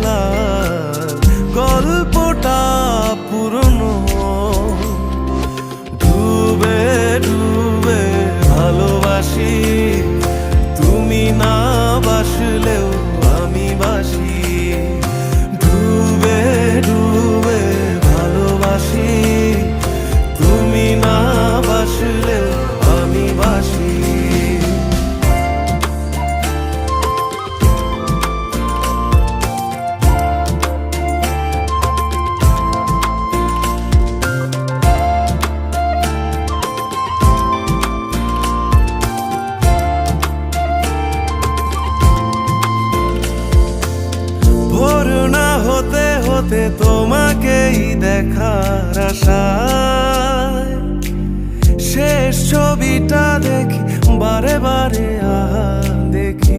বেকার, গল্পটা পুরনো। ডুবে ডুবে ভালোবাসি, তুমি না বাসলেও আমি বাসি। ডুবে ডুবে ভালোবাসি, তুমি না বাসলেও আমি বাসি। ভোর না হতে হতে তোমাকেই দেখার আশায়, শেষ ছবিটা দেখি বারে বারে দেখি।